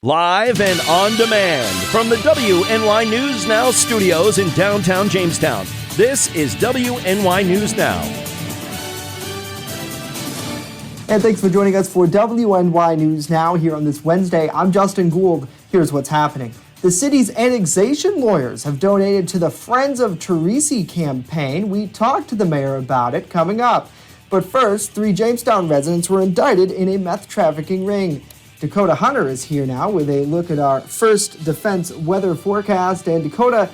Live and on demand from the WNY News Now studios in downtown Jamestown. This is WNY News Now. And thanks for joining us for WNY News Now here on this Wednesday. I'm Justin Gould. Here's what's happening. The city's annexation lawyers have donated to the Friends of Teresi campaign. We talked to the mayor about it coming up. But first, 3 Jamestown residents were indicted in a meth trafficking ring. Dakota Hunter is here now with a look at our first defense weather forecast. And Dakota,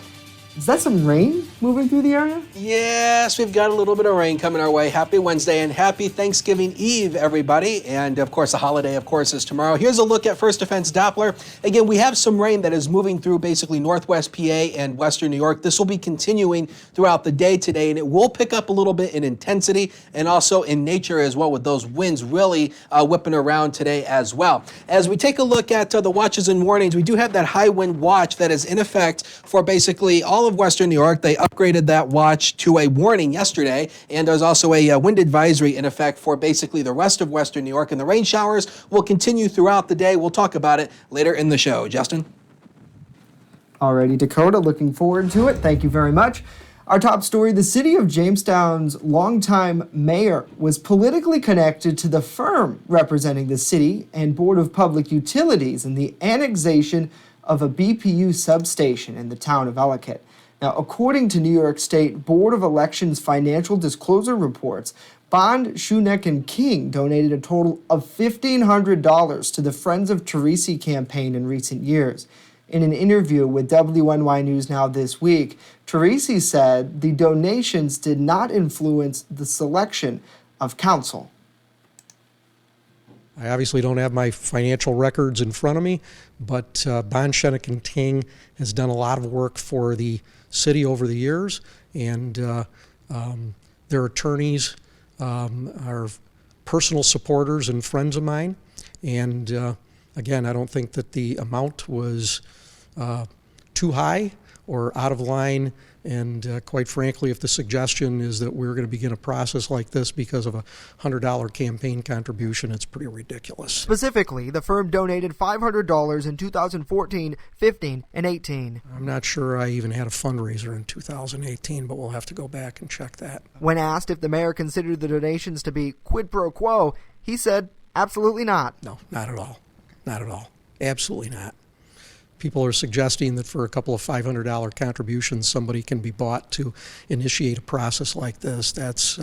is that some rain moving through the area? Yes, we've got a little bit of rain coming our way. Happy Wednesday and happy Thanksgiving Eve, everybody. And of course, the holiday, of course, is tomorrow. Here's a look at First Defense Doppler. Again, we have some rain that is moving through basically northwest PA and western New York. This will be continuing throughout the day today, and it will pick up a little bit in intensity and also in nature as well, with those winds really whipping around today as well. As we take a look at the watches and warnings, we do have that high wind watch that is in effect for basically all of western New York. They upgraded that watch to a warning yesterday, and there's also a wind advisory in effect for basically the rest of western New York, and the rain showers will continue throughout the day. We'll talk about it later in the show. Justin? Alrighty, Dakota, looking forward to it. Thank you very much. Our top story, the city of Jamestown's longtime mayor was politically connected to the firm representing the city and Board of Public Utilities in the annexation of a BPU substation in the town of Ellicott. Now, according to New York State Board of Elections financial disclosure reports, Bond, Schuneck, and King donated a total of $1,500 to the Friends of Teresi campaign in recent years. In an interview with WNY News Now this week, Teresi said the donations did not influence the selection of council. I obviously don't have my financial records in front of me, but Bond, Schuneck, and King has done a lot of work for the city over the years, and their attorneys are personal supporters and friends of mine. And again, I don't think that the amount was too high or out of line. And quite frankly, if the suggestion is that we're going to begin a process like this because of a $100 campaign contribution, it's pretty ridiculous. Specifically, the firm donated $500 in 2014, 15, and 18. I'm not sure I even had a fundraiser in 2018, but we'll have to go back and check that. When asked if the mayor considered the donations to be quid pro quo, he said, absolutely not. No, not at all. Not at all. Absolutely not. People are suggesting that for a couple of $500 contributions, somebody can be bought to initiate a process like this. That's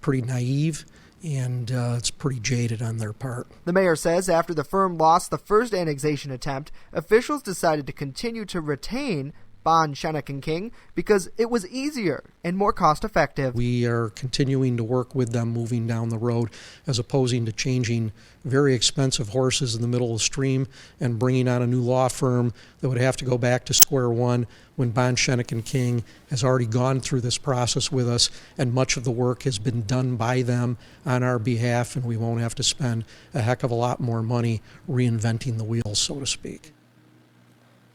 pretty naive, and it's pretty jaded on their part. The mayor says after the firm lost the first annexation attempt, officials decided to continue to retain Bond, Schuneck, and King because it was easier and more cost-effective. We are continuing to work with them moving down the road as opposing to changing very expensive horses in the middle of the stream and bringing on a new law firm that would have to go back to square one when Bond, Schuneck, and King has already gone through this process with us, and much of the work has been done by them on our behalf, and we won't have to spend a heck of a lot more money reinventing the wheel, so to speak.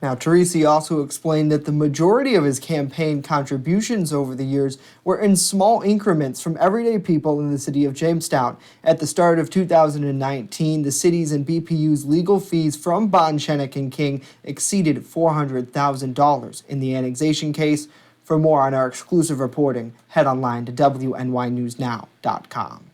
Now, Teresi also explained that the majority of his campaign contributions over the years were in small increments from everyday people in the city of Jamestown. At the start of 2019, the city's and BPU's legal fees from Bond, Schuneck, and King exceeded $400,000 in the annexation case. For more on our exclusive reporting, head online to WNYNewsNow.com.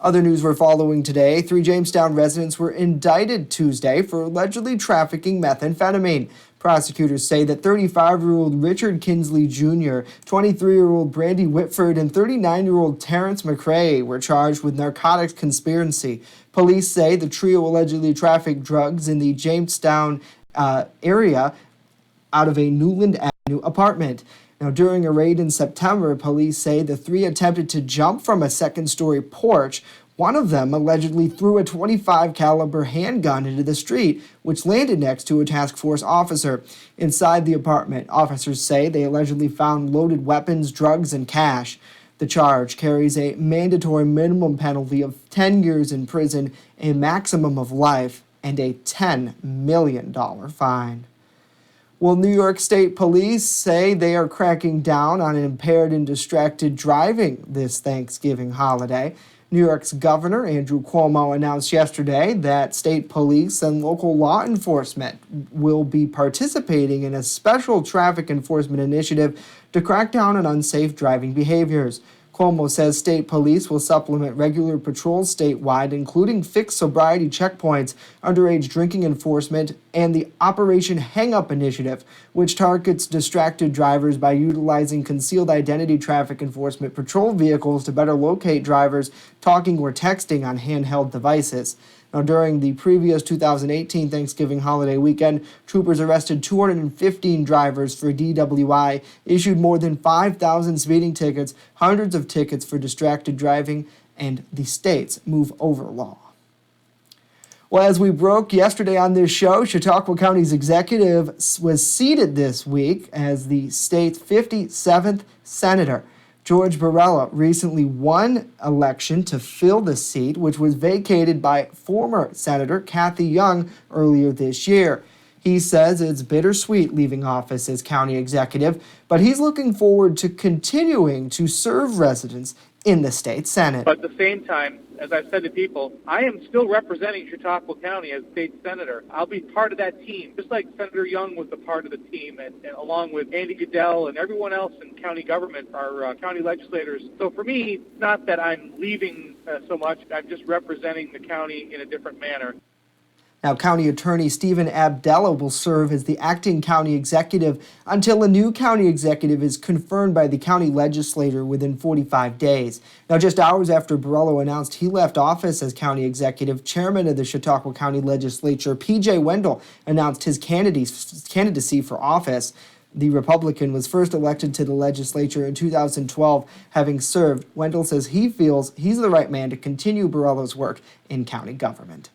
Other news we're following today, 3 Jamestown residents were indicted Tuesday for allegedly trafficking methamphetamine. Prosecutors say that 35-year-old Richard Kinsley Jr., 23-year-old Brandy Whitford, and 39-year-old Terrence McRae were charged with narcotics conspiracy. Police say the trio allegedly trafficked drugs in the Jamestown area out of a Newland Avenue apartment. Now, during a raid in September, police say the 3 attempted to jump from a second-story porch. One of them allegedly threw a .25 caliber handgun into the street, which landed next to a task force officer. Inside the apartment, officers say they allegedly found loaded weapons, drugs, and cash. The charge carries a mandatory minimum penalty of 10 years in prison, a maximum of life, and a $10 million fine. Well, New York State Police say they are cracking down on impaired and distracted driving this Thanksgiving holiday. New York's Governor Andrew Cuomo announced yesterday that state police and local law enforcement will be participating in a special traffic enforcement initiative to crack down on unsafe driving behaviors. Cuomo says state police will supplement regular patrols statewide, including fixed sobriety checkpoints, underage drinking enforcement, and the Operation Hang Up initiative, which targets distracted drivers by utilizing concealed identity traffic enforcement patrol vehicles to better locate drivers talking or texting on handheld devices. Now, during the previous 2018 Thanksgiving holiday weekend, troopers arrested 215 drivers for DWI, issued more than 5,000 speeding tickets, hundreds of tickets for distracted driving, and the state's move over law. Well, as we broke yesterday on this show, Chautauqua County's executive was seated this week as the state's 57th senator. George Borrella recently won election to fill the seat, which was vacated by former Senator Kathy Young earlier this year. He says it's bittersweet leaving office as county executive, but he's looking forward to continuing to serve residents in the state Senate. But at the same time, as I've said to people, I am still representing Chautauqua County as state senator. I'll be part of that team, just like Senator Young was a part of the team, and along with Andy Goodell and everyone else in county government, our county legislators. So for me, it's not that I'm leaving so much. I'm just representing the county in a different manner. Now, County Attorney Stephen Abdella will serve as the acting county executive until a new county executive is confirmed by the county legislature within 45 days. Now, just hours after Borrella announced he left office as county executive, Chairman of the Chautauqua County Legislature, P.J. Wendell, announced his candidacy for office. The Republican was first elected to the legislature in 2012, having served. Wendell says he feels he's the right man to continue Borrella's work in county government.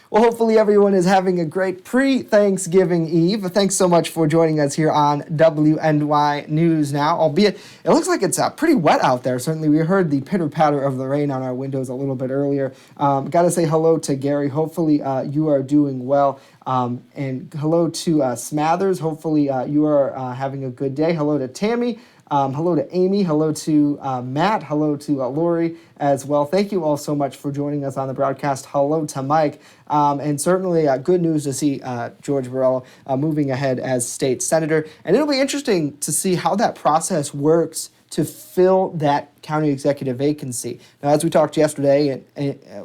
Well, hopefully everyone is having a great pre-Thanksgiving Eve. Thanks so much for joining us here on WNY News Now, albeit it looks like it's pretty wet out there. Certainly we heard the pitter-patter of the rain on our windows a little bit earlier. Got to say hello to Gary. Hopefully you are doing well. And hello to Smathers. Hopefully you are having a good day. Hello to Tammy. Hello to Amy, hello to Matt, hello to Lori as well. Thank you all so much for joining us on the broadcast. Hello to Mike. And certainly good news to see George Borrella moving ahead as state senator. And it'll be interesting to see how that process works to fill that county executive vacancy. Now, as we talked yesterday,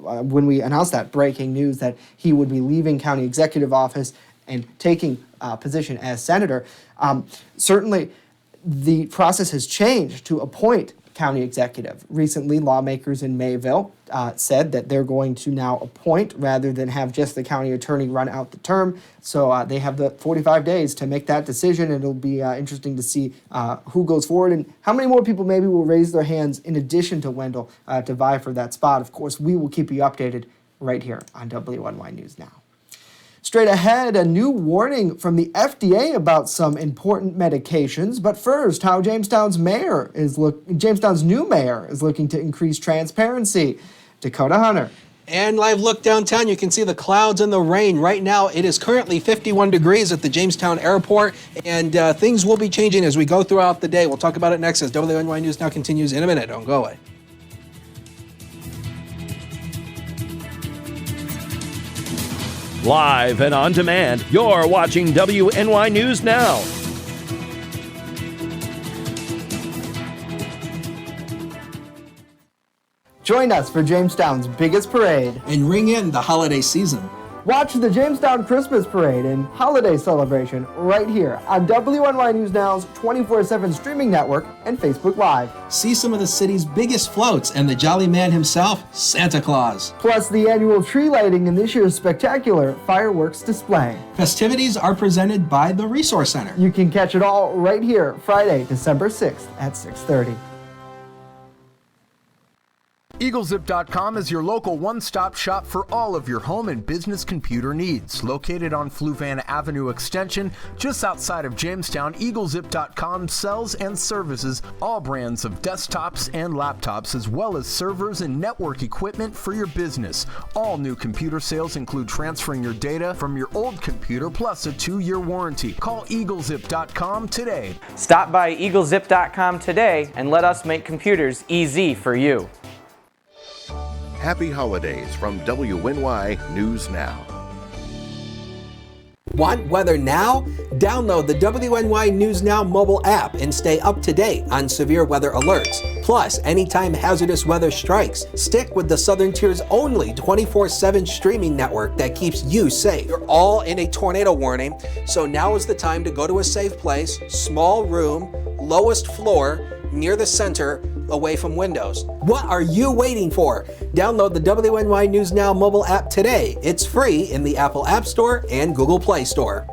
when we announced that breaking news that he would be leaving county executive office and taking position as senator, certainly the process has changed to appoint county executive. Recently, lawmakers in Mayville said that they're going to now appoint rather than have just the county attorney run out the term. So they have the 45 days to make that decision, and it'll be interesting to see who goes forward and how many more people maybe will raise their hands in addition to Wendell to vie for that spot. Of course, we will keep you updated right here on WNY News Now. Straight ahead, a new warning from the FDA about some important medications. But first, how Jamestown's new mayor is looking to increase transparency. Dakota Hunter. And live look downtown, you can see the clouds and the rain. Right now, it is currently 51 degrees at the Jamestown airport, and things will be changing as we go throughout the day. We'll talk about it next as WNY News Now continues in a minute. Don't go away. Live and on demand, you're watching WNY News Now. Join us for Jamestown's biggest parade. And ring in the holiday season. Watch the Jamestown Christmas Parade and holiday celebration right here on WNY News Now's 24/7 streaming network and Facebook Live. See some of the city's biggest floats and the jolly man himself, Santa Claus. Plus the annual tree lighting and this year's spectacular fireworks display. Festivities are presented by the Resource Center. You can catch it all right here, Friday, December 6th at 6:30. EagleZip.com is your local one-stop shop for all of your home and business computer needs. Located on Fluvan Avenue Extension, just outside of Jamestown, EagleZip.com sells and services all brands of desktops and laptops, as well as servers and network equipment for your business. All new computer sales include transferring your data from your old computer plus a 2-year warranty. Call EagleZip.com today. Stop by EagleZip.com today and let us make computers easy for you. Happy holidays from WNY News Now. Want weather now? Download the WNY News Now mobile app and stay up to date on severe weather alerts. Plus, anytime hazardous weather strikes, stick with the Southern Tier's only 24/7 streaming network that keeps you safe. You're all in a tornado warning, so now is the time to go to a safe place, small room, lowest floor, near the center, away from windows. What are you waiting for? Download the WNY News Now mobile app today. It's free in the Apple App Store and Google Play Store.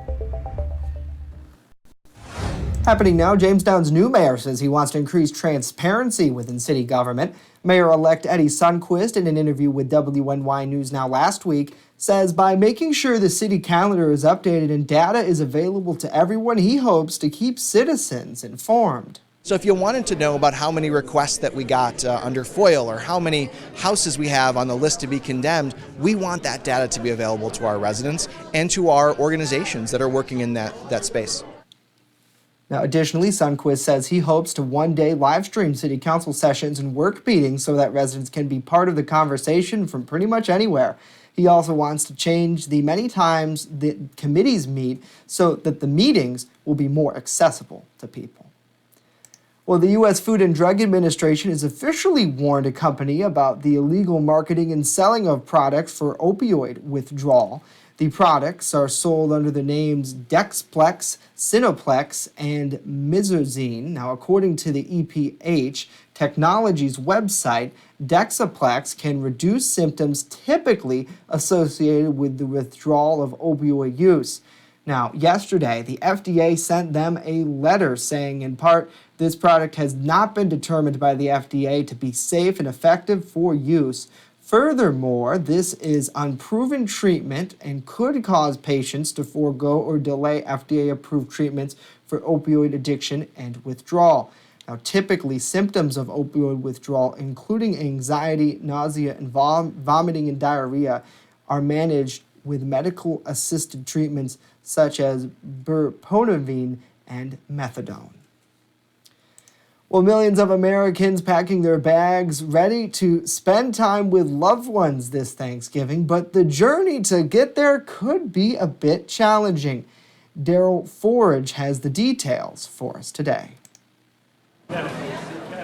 Happening now, Jamestown's new mayor says he wants to increase transparency within city government. Mayor-elect Eddie Sundquist, in an interview with WNY News Now last week, says by making sure the city calendar is updated and data is available to everyone, he hopes to keep citizens informed. So if you wanted to know about how many requests that we got under FOIL or how many houses we have on the list to be condemned, we want that data to be available to our residents and to our organizations that are working in that space. Now, additionally, Sundquist says he hopes to one day live stream city council sessions and work meetings so that residents can be part of the conversation from pretty much anywhere. He also wants to change the many times the committees meet so that the meetings will be more accessible to people. Well, the U.S. Food and Drug Administration has officially warned a company about the illegal marketing and selling of products for opioid withdrawal. The products are sold under the names Dexplex, Cinoplex, and Mizozine. Now, according to the EPH Technologies website, Dexaplex can reduce symptoms typically associated with the withdrawal of opioid use. Now, yesterday, the FDA sent them a letter saying, in part, this product has not been determined by the FDA to be safe and effective for use. Furthermore, this is unproven treatment and could cause patients to forego or delay FDA-approved treatments for opioid addiction and withdrawal. Now, typically, symptoms of opioid withdrawal, including anxiety, nausea, and vomiting and diarrhea, are managed with medical-assisted treatments such as buprenorphine and methadone. Well, millions of Americans packing their bags ready to spend time with loved ones this Thanksgiving, but the journey to get there could be a bit challenging. Daryl Forge has the details for us today.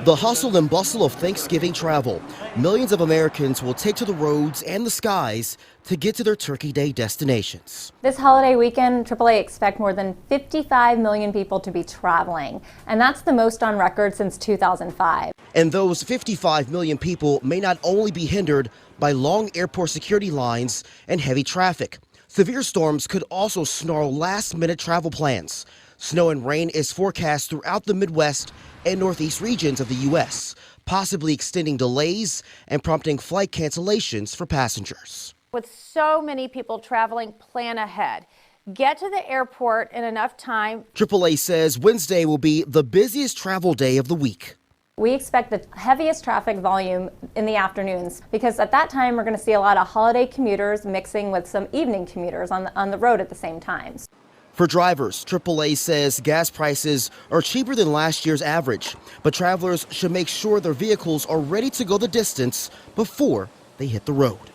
The hustle and bustle of Thanksgiving travel. Millions of Americans will take to the roads and the skies to get to their Turkey Day destinations. This holiday weekend, AAA expect more than 55 million people to be traveling, and that's the most on record since 2005. And those 55 million people may not only be hindered by long airport security lines and heavy traffic. Severe storms could also snarl last-minute travel plans. Snow and rain is forecast throughout the Midwest and Northeast regions of the U.S., possibly extending delays and prompting flight cancellations for passengers. With so many people traveling, plan ahead. Get to the airport in enough time. AAA says Wednesday will be the busiest travel day of the week. We expect the heaviest traffic volume in the afternoons because at that time we're going to see a lot of holiday commuters mixing with some evening commuters on the road at the same times. For drivers, AAA says gas prices are cheaper than last year's average, but travelers should make sure their vehicles are ready to go the distance before they hit the road.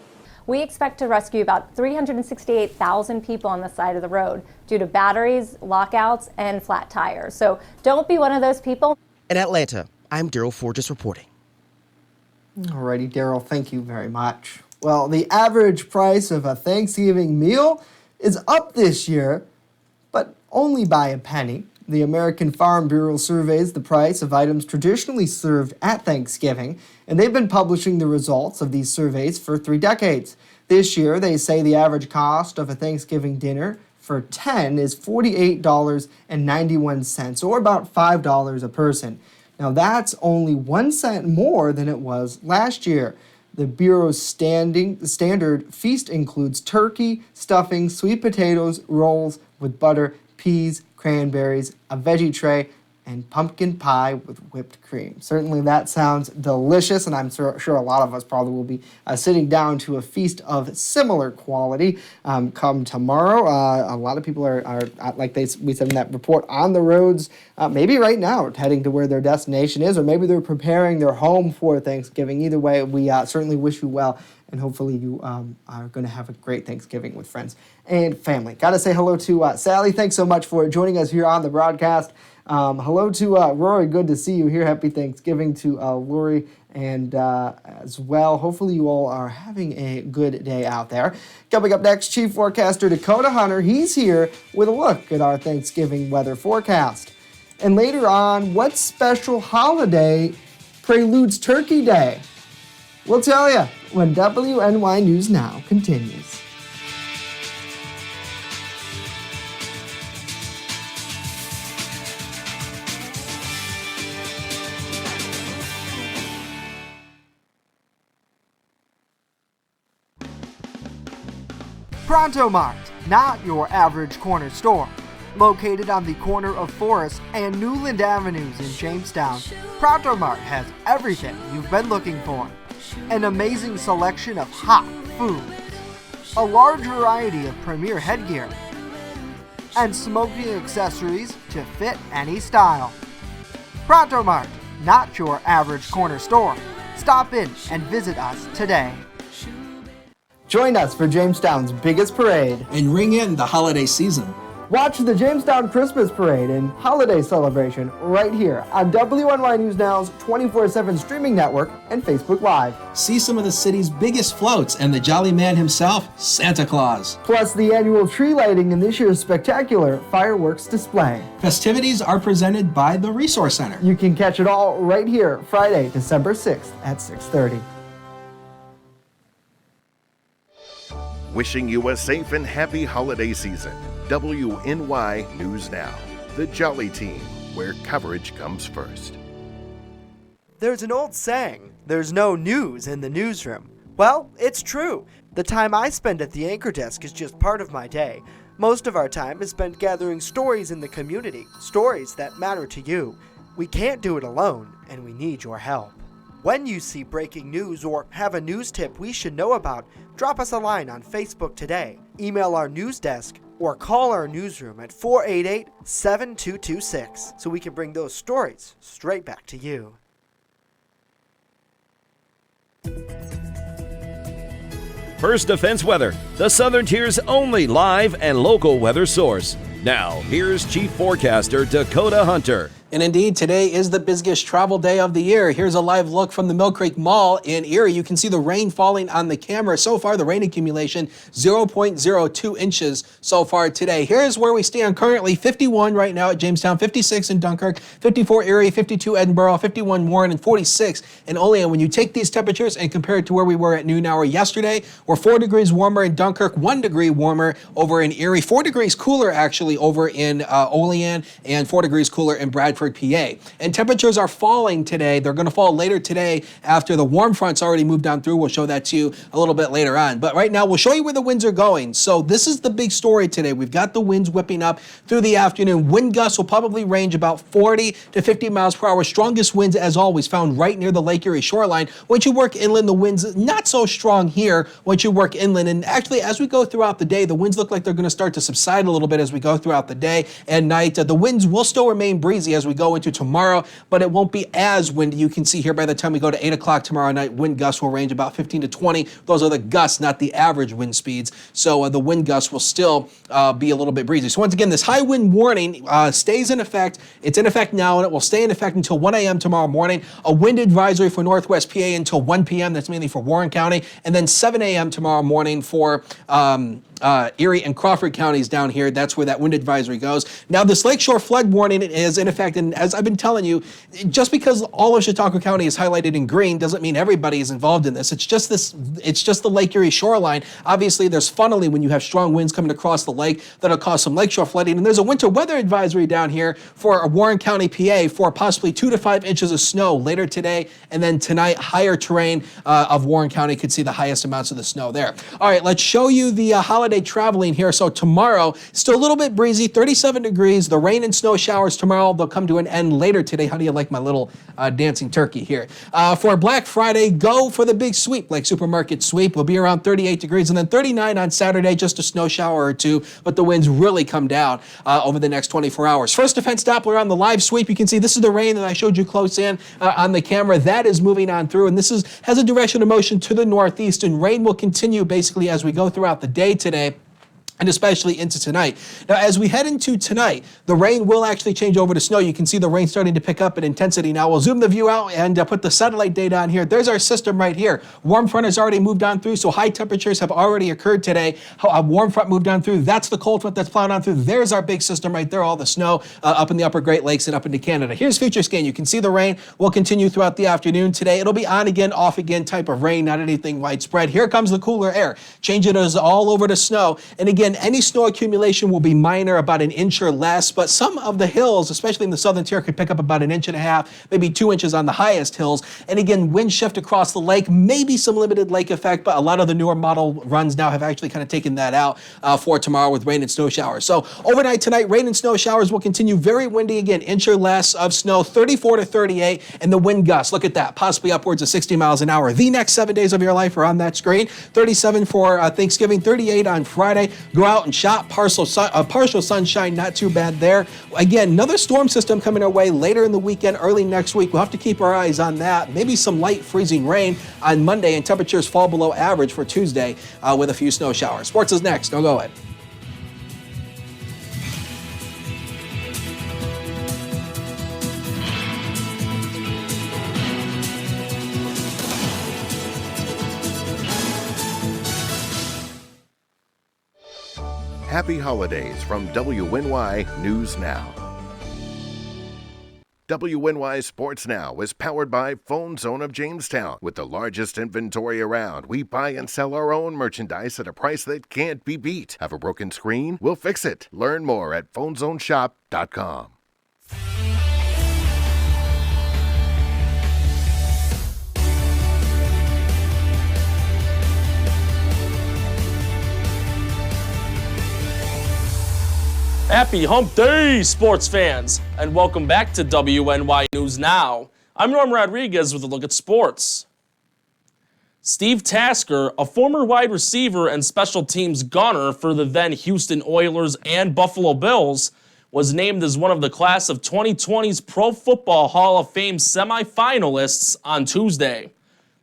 We expect to rescue about 368,000 people on the side of the road due to batteries, lockouts, and flat tires. So don't be one of those people. In Atlanta, I'm Daryl Forges reporting. Alrighty, Daryl, thank you very much. Well, the average price of a Thanksgiving meal is up this year, but only by a penny. The American Farm Bureau surveys the price of items traditionally served at Thanksgiving, and they've been publishing the results of these surveys for 3 decades. This year, they say the average cost of a Thanksgiving dinner for 10 is $48.91, or about $5 a person. Now that's only 1 cent more than it was last year. The Bureau's standard feast includes turkey, stuffing, sweet potatoes, rolls with butter, peas, cranberries, a veggie tray, and pumpkin pie with whipped cream. Certainly that sounds delicious, and I'm sure a lot of us probably will be sitting down to a feast of similar quality come tomorrow. A lot of people are like we said in that report, on the roads, maybe right now, heading to where their destination is, or maybe they're preparing their home for Thanksgiving. Either way, we certainly wish you well, and hopefully you are going to have a great Thanksgiving with friends and family. Got to say hello to Sally. Thanks so much for joining us here on the broadcast. Hello to Rory. Good to see you here. Happy Thanksgiving to Lori and as well. Hopefully you all are having a good day out there. Coming up next, Chief Forecaster Dakota Hunter. He's here with a look at our Thanksgiving weather forecast. And later on, what special holiday preludes Turkey Day? We'll tell you when WNY News Now continues. Pronto Mart, not your average corner store. Located on the corner of Forest and Newland Avenues in Jamestown, Pronto Mart has everything you've been looking for. An amazing selection of hot foods, a large variety of premier headgear, and smoking accessories to fit any style. Pronto Mart, not your average corner store. Stop in and visit us today. Join us for Jamestown's biggest parade. And ring in the holiday season. Watch the Jamestown Christmas Parade and holiday celebration right here on WNY News Now's 24/7 streaming network and Facebook Live. See some of the city's biggest floats and the jolly man himself, Santa Claus. Plus the annual tree lighting and this year's spectacular fireworks display. Festivities are presented by the Resource Center. You can catch it all right here, Friday, December 6th at 6:30. Wishing you a safe and happy holiday season. WNY News Now, the Jolly Team, where coverage comes first. There's an old saying, there's no news in the newsroom. Well, it's true. The time I spend at the anchor desk is just part of my day. Most of our time is spent gathering stories in the community, stories that matter to you. We can't do it alone, and we need your help. When you see breaking news or have a news tip we should know about, drop us a line on Facebook today, email our news desk, or call our newsroom at 488-7226 so we can bring those stories straight back to you. First Defense Weather, the Southern Tier's only live and local weather source. Now, here's Chief Forecaster Dakota Hunter. And indeed, today is the busiest travel day of the year. Here's a live look from the Mill Creek Mall in Erie. You can see the rain falling on the camera. So far, the rain accumulation, 0.02 inches so far today. Here's where we stand currently. 51 right now at Jamestown, 56 in Dunkirk, 54 Erie, 52 Edinburgh, 51 Warren, and 46 in Olean. When you take these temperatures and compare it to where we were at noon hour yesterday, we're 4 degrees warmer in Dunkirk, 1 degree warmer over in Erie, 4 degrees cooler actually over in Olean, and 4 degrees cooler in Bradford, PA. And temperatures are falling today. They're going to fall later today after the warm front's already moved down through. We'll show that to you a little bit later on. But right now, we'll show you where the winds are going. So this is the big story today. We've got the winds whipping up through the afternoon. Wind gusts will probably range about 40 to 50 miles per hour. Strongest winds, as always, found right near the Lake Erie shoreline. Once you work inland, the winds not so strong here once you work inland. And actually, as we go throughout the day, the winds look like they're going to start to subside a little bit as we go throughout the day and night. The winds will still remain breezy as we go into tomorrow, but it won't be as windy. You can see here by the time we go to 8 o'clock tomorrow night, wind gusts will range about 15 to 20. Those are the gusts, not the average wind speeds. So the wind gusts will still be a little bit breezy. So once again, this high wind warning stays in effect. It's in effect now, and it will stay in effect until 1 a.m. tomorrow morning. A wind advisory for Northwest PA until 1 p.m. That's mainly for Warren County. And then 7 a.m. tomorrow morning for Erie and Crawford counties down here. That's where that wind advisory goes. Now, this lakeshore flood warning is in effect, and as I've been telling you, just because all of Chautauqua County is highlighted in green doesn't mean everybody is involved in this. It's just the Lake Erie shoreline. Obviously, there's funneling when you have strong winds coming across the lake that'll cause some lakeshore flooding. And there's a winter weather advisory down here for Warren County, PA, for possibly 2 to 5 inches of snow later today, and then tonight, higher terrain of Warren County could see the highest amounts of the snow there. All right, let's show you the holiday traveling here. So tomorrow, still a little bit breezy, 37 degrees. The rain and snow showers tomorrow, they'll come to an end later today. How do you like my little dancing turkey here? For Black Friday, go for the big sweep, like supermarket sweep. Will be around 38 degrees, and then 39 on Saturday, just a snow shower or two, but the winds really come down over the next 24 hours. First Defense Doppler on the live sweep. You can see this is the rain that I showed you close in on the camera. That is moving on through, and this has a direction of motion to the northeast, and rain will continue basically as we go throughout the day today, and especially into tonight. Now, as we head into tonight, the rain will actually change over to snow. You can see the rain starting to pick up in intensity. Now, we'll zoom the view out and put the satellite data on here. There's our system right here. Warm front has already moved on through, so high temperatures have already occurred today. A warm front moved on through. That's the cold front that's plowed on through. There's our big system right there, all the snow up in the upper Great Lakes and up into Canada. Here's future scan. You can see the rain will continue throughout the afternoon today. It'll be on again, off again type of rain, not anything widespread. Here comes the cooler air, changing us all over to snow. And again, any snow accumulation will be minor, about an inch or less, but some of the hills, especially in the southern tier, could pick up about 1.5 inches, maybe 2 inches on the highest hills. And again, wind shift across the lake, maybe some limited lake effect, but a lot of the newer model runs now have actually kind of taken that out for tomorrow with rain and snow showers. So overnight tonight, rain and snow showers will continue. Very windy again, inch or less of snow, 34 to 38, and the wind gusts, look at that, possibly upwards of 60 miles an hour. The next 7 days of your life are on that screen. 37 for Thanksgiving, 38 on Friday. Go out and shop. Partial sunshine, not too bad there. Again, another storm system coming our way later in the weekend, early next week. We'll have to keep our eyes on that. Maybe some light freezing rain on Monday, and temperatures fall below average for Tuesday with a few snow showers. Sports is next. Don't go ahead. Happy holidays from WNY News Now. WNY Sports Now is powered by Phone Zone of Jamestown. With the largest inventory around, we buy and sell our own merchandise at a price that can't be beat. Have a broken screen? We'll fix it. Learn more at phonezoneshop.com. Happy Hump Day, sports fans, and welcome back to WNY News Now. I'm Norm Rodriguez with a look at sports. Steve Tasker, a former wide receiver and special teams gunner for the then Houston Oilers and Buffalo Bills, was named as one of the class of 2020's Pro Football Hall of Fame semifinalists on Tuesday.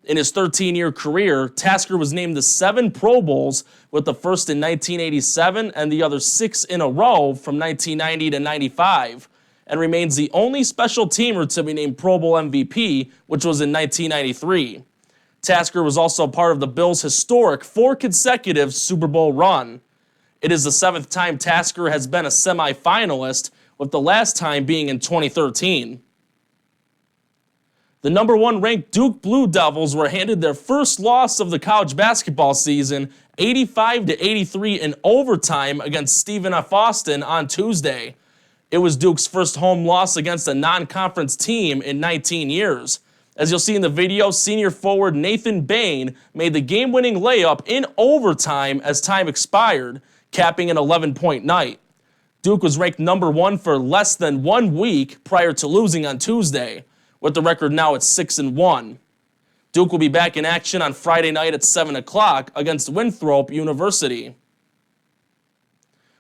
In his 13-year career, Tasker was named to 7 Pro Bowls, with the first in 1987 and the other 6 in a row from 1990 to 95, and remains the only special teamer to be named Pro Bowl MVP, which was in 1993. Tasker was also part of the Bills' historic 4 consecutive Super Bowl run. It is the 7th time Tasker has been a semifinalist, with the last time being in 2013. The number 1 ranked Duke Blue Devils were handed their first loss of the college basketball season, 85-83 in overtime against Stephen F. Austin on Tuesday. It was Duke's first home loss against a non-conference team in 19 years. As you'll see in the video, senior forward Nathan Bain made the game-winning layup in overtime as time expired, capping an 11-point night. Duke was ranked number 1 for less than 1 week prior to losing on Tuesday, with the record now at 6-1. Duke will be back in action on Friday night at 7 o'clock against Winthrop University.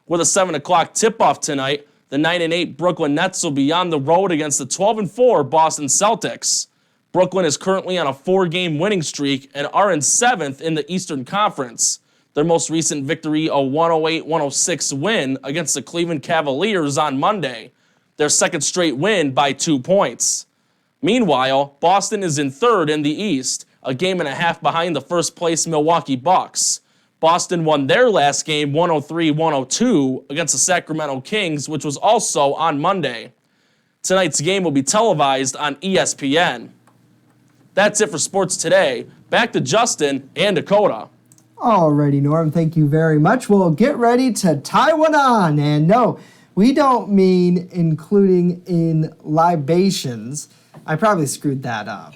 With a 7 o'clock tip-off tonight, the 9-8 Brooklyn Nets will be on the road against the 12-4 Boston Celtics. Brooklyn is currently on a 4-game winning streak and are in 7th in the Eastern Conference. Their most recent victory, a 108-106 win against the Cleveland Cavaliers on Monday. Their second straight win by 2 points. Meanwhile, Boston is in 3rd in the East, a game and a half behind the first-place Milwaukee Bucks. Boston won their last game 103-102 against the Sacramento Kings, which was also on Monday. Tonight's game will be televised on ESPN. That's it for sports today. Back to Justin and Dakota. Alrighty, Norm, thank you very much. Well, get ready to tie one on. And no, we don't mean including in libations. I probably screwed that up.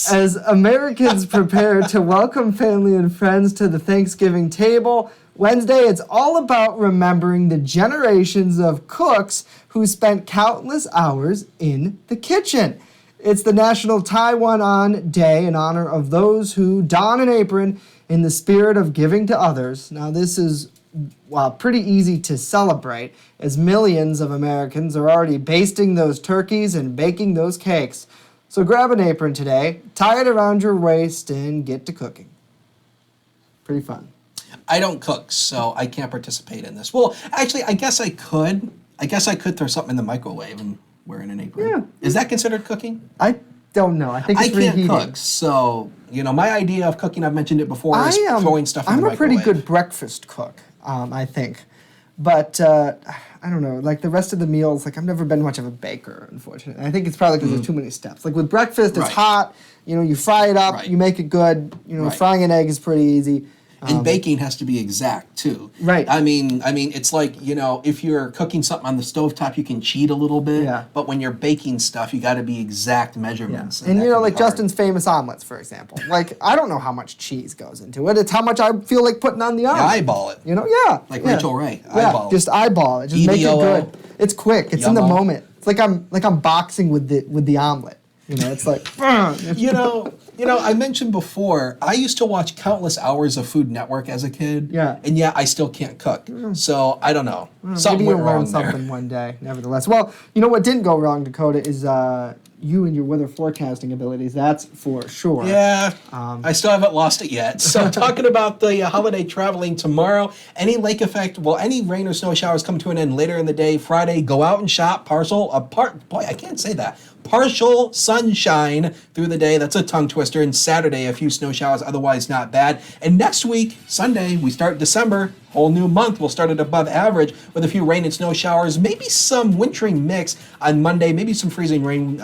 As Americans prepare to welcome family and friends to the Thanksgiving table, Wednesday, it's all about remembering the generations of cooks who spent countless hours in the kitchen. It's the National Tie One On Day in honor of those who don an apron in the spirit of giving to others. Now, this is pretty easy to celebrate, as millions of Americans are already basting those turkeys and baking those cakes. So grab an apron today, tie it around your waist, and get to cooking. Pretty fun. I don't cook, so I can't participate in this. Well, actually, I guess I could. I guess I could throw something in the microwave and wearing an apron. Yeah. Is that considered cooking? I don't know. I think it's reheating. I can't cook, so, my idea of cooking, I've mentioned it before, is throwing stuff in the microwave. I'm a pretty good breakfast cook, I think. But, I don't know, like the rest of the meals, like I've never been much of a baker, unfortunately. I think it's probably because there's too many steps. Like with breakfast, it's hot, you fry it up, you make it good. Frying an egg is pretty easy. And baking has to be exact too. Right. I mean, it's like, if you're cooking something on the stovetop, you can cheat a little bit. Yeah. But when you're baking stuff, you got to be exact measurements. Yeah. And like Justin's famous omelets, for example. Like, I don't know how much cheese goes into it. It's how much I feel like putting on the omelet. Yeah, eyeball it. Like Rachel Ray. Eyeball it. Just eyeball it. Just make it good. It's quick. It's in the moment. It's like I'm boxing with the omelet. It's like, I mentioned before, I used to watch countless hours of Food Network as a kid. Yeah. And I still can't cook. So, I don't know. Something maybe went you'll wrong learn something one day, nevertheless. Well, what didn't go wrong, Dakota, is you and your weather forecasting abilities. That's for sure. Yeah. I still haven't lost it yet. So, talking about the holiday traveling tomorrow, any lake effect, any rain or snow showers come to an end later in the day. Friday, go out and shop. I can't say that. Partial sunshine through the day. That's a tongue twister. And Saturday, a few snow showers, otherwise not bad. And next week, Sunday, we start December. Whole new month. We'll start at above average with a few rain and snow showers. Maybe some wintering mix on Monday. Maybe some freezing rain.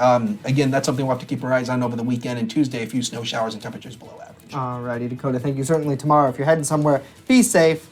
Again, that's something we'll have to keep our eyes on over the weekend. And Tuesday, a few snow showers and temperatures below average. Alrighty, Dakota. Thank you. Certainly tomorrow. If you're heading somewhere, be safe.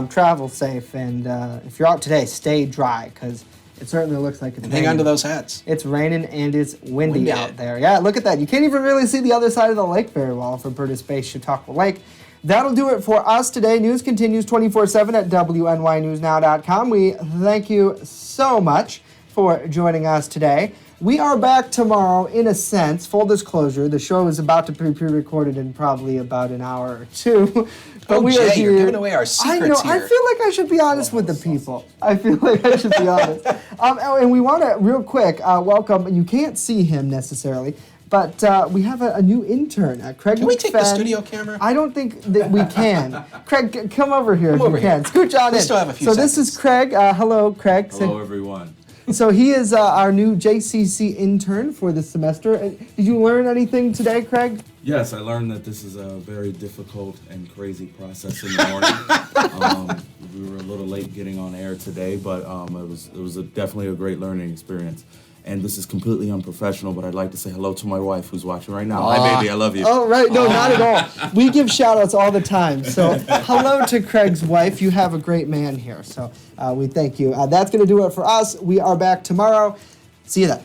Travel safe. And if you're out today, stay dry, because it certainly looks like it's raining. Hang on to those hats. It's raining and it's windy out there. Yeah, look at that. You can't even really see the other side of the lake very well from Curtis Bay, Chautauqua Lake. That'll do it for us today. News continues 24/7 at WNYNewsNow.com. We thank you so much for joining us today. We are back tomorrow, in a sense. Full disclosure, the show is about to be pre-recorded in probably about an hour or two. But we are here. You're giving away our secrets I know. here. I feel like I should be honest with the people. I feel like I should be honest. And we want to, real quick, welcome. You can't see him necessarily, but we have a new intern, Craig. Can we take the studio camera? I don't think that we can. Craig, come over here if you can. Scooch on in. We still have a few seconds. This is Craig. Hello, Craig. Hello, everyone. So he is our new JCC intern for this semester. Did you learn anything today, Craig? Yes, I learned that this is a very difficult and crazy process in the morning. We were a little late getting on air today, but it was definitely a great learning experience. And this is completely unprofessional, but I'd like to say hello to my wife who's watching right now. Hi, baby, I love you. Oh, right. No, not at all. We give shout-outs all the time. So hello to Craig's wife. You have a great man here. So we thank you. That's going to do it for us. We are back tomorrow. See you then.